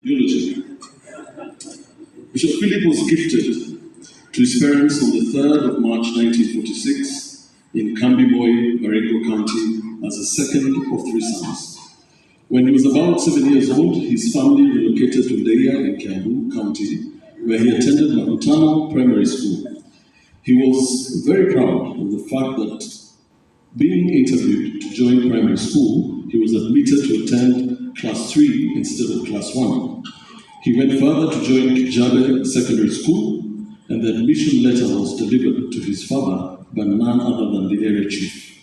Eulogy. Bishop Philip was gifted to his parents on the 3rd of March 1946 in Kambimoy, Baringo County, as the second of three sons. When he was about 7 years old, his family relocated to Ndeya in Kiambu County, where he attended Rugano Primary School. He was very proud of the fact that, being interviewed to join primary school, he was admitted to attend class 3 instead of class 1. He went further to join Kijabe Secondary School, and the admission letter was delivered to his father by none other than the area chief.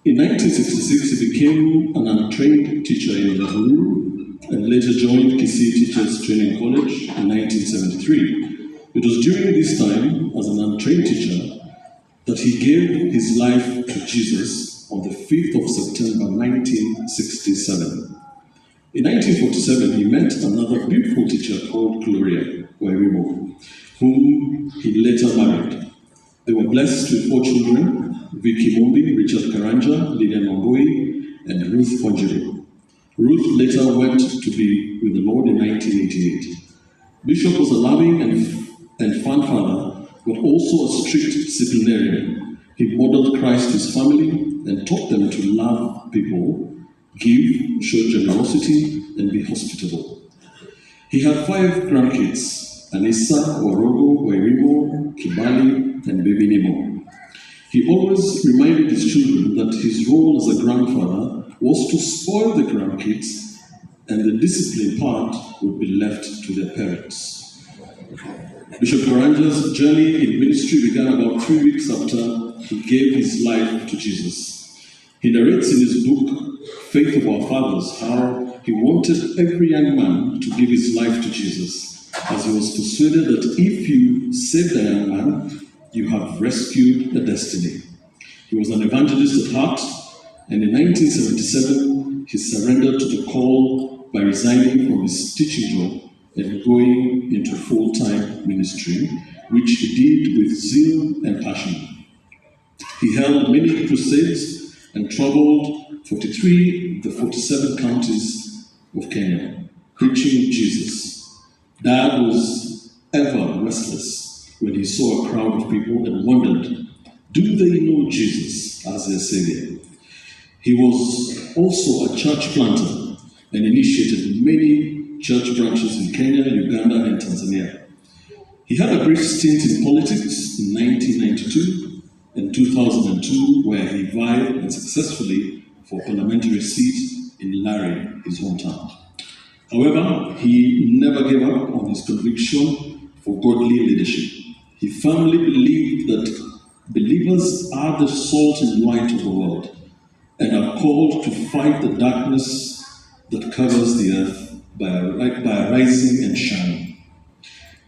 In 1966, he became an untrained teacher in Lahuru and later joined Kisii Teachers Training College in 1973. It was during this time, as an untrained teacher, that he gave his life to Jesus on the 5th of September 1967. In 1947, he met another beautiful teacher called Gloria Wairimo, whom he later married. They were blessed with 4 children: Vicky Mombi, Richard Karanja, Lilian Mamboi, and Ruth Ponjiri. Ruth later went to be with the Lord in 1988. Bishop was a loving and fun father, but also a strict disciplinarian. He modeled Christ to his family and taught them to love people, give, show generosity, and be hospitable. He had 5 grandkids: Anissa, Warogo, Wairimo, Kibali, and Baby Nemo. He always reminded his children that his role as a grandfather was to spoil the grandkids, and the discipline part would be left to their parents. Bishop Karanja's journey in ministry began about 3 weeks after he gave his life to Jesus. He narrates in his book, Faith of Our Fathers, how he wanted every young man to give his life to Jesus, as he was persuaded that if you save the young man, you have rescued a destiny. He was an evangelist at heart, and in 1977, he surrendered to the call by resigning from his teaching job and going into full-time ministry, which he did with zeal and passion. He held many crusades and traveled 43 of the 47 counties of Kenya, preaching Jesus. Dad was ever restless when he saw a crowd of people and wondered, do they know Jesus as their Savior? He was also a church planter and initiated many church branches in Kenya, Uganda, and Tanzania. He had a brief stint in politics in 1992 and 2002, where he vied unsuccessfully for a parliamentary seat in Lari, his hometown. However, he never gave up on his conviction for godly leadership. He firmly believed that believers are the salt and light of the world and are called to fight the darkness that covers the earth by rising and shining.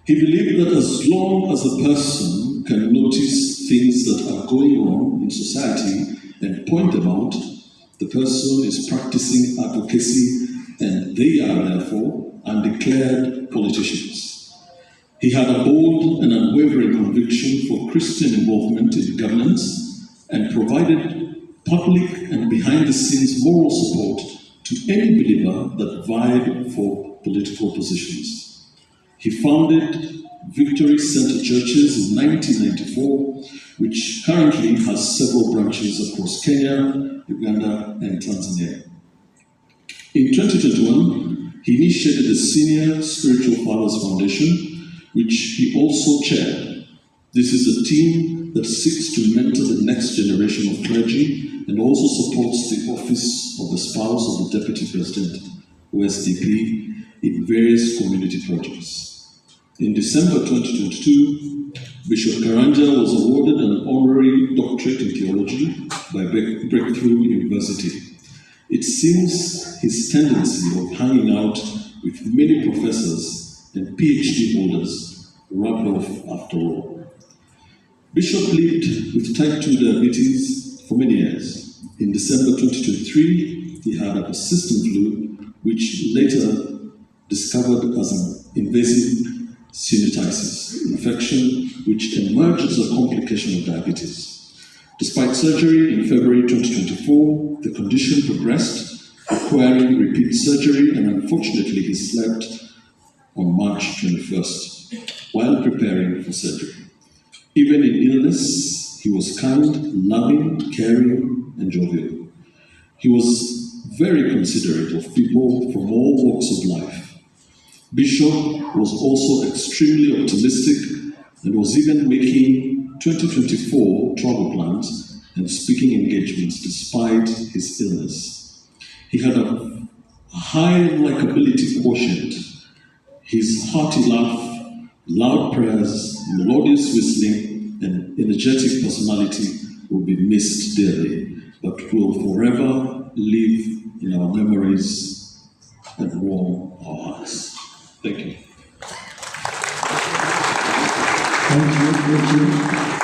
He believed that as long as a person can notice things that are going wrong in society and point them out, the person is practicing advocacy, and they are therefore undeclared politicians. He had a bold and unwavering conviction for Christian involvement in governance and provided public and behind-the-scenes moral support to any believer that vied for political positions. He founded Victory Center Churches in 1994, which currently has several branches across Kenya, Uganda, and Tanzania. In 2021, he initiated the Senior Spiritual Fathers Foundation, which he also chaired. This is a team that seeks to mentor the next generation of clergy and also supports the office of the spouse of the Deputy President, OSDP, in various community projects. In December 2022, Bishop Karanja was awarded an honorary doctorate in theology by Breakthrough University. It seems his tendency of hanging out with many professors and PhD holders rubbed off after all. Bishop lived with type 2 diabetes for many years. In December 2023, he had a persistent flu, which later discovered as an invasive sinusitis infection, which emerged as a complication of diabetes. Despite surgery in February 2024, the condition progressed, requiring repeat surgery, and unfortunately he slept on March 21st while preparing for surgery. Even in illness, he was kind, loving, caring, and jovial. He was very considerate of people from all walks of life. Bishop was also extremely optimistic and was even making 2024 travel plans and speaking engagements despite his illness. He had a high likability quotient. His hearty laugh, loud prayers, melodious whistling, and energetic personality will be missed dearly, but will forever live in our memories and warm our hearts. Thank you. Thank you.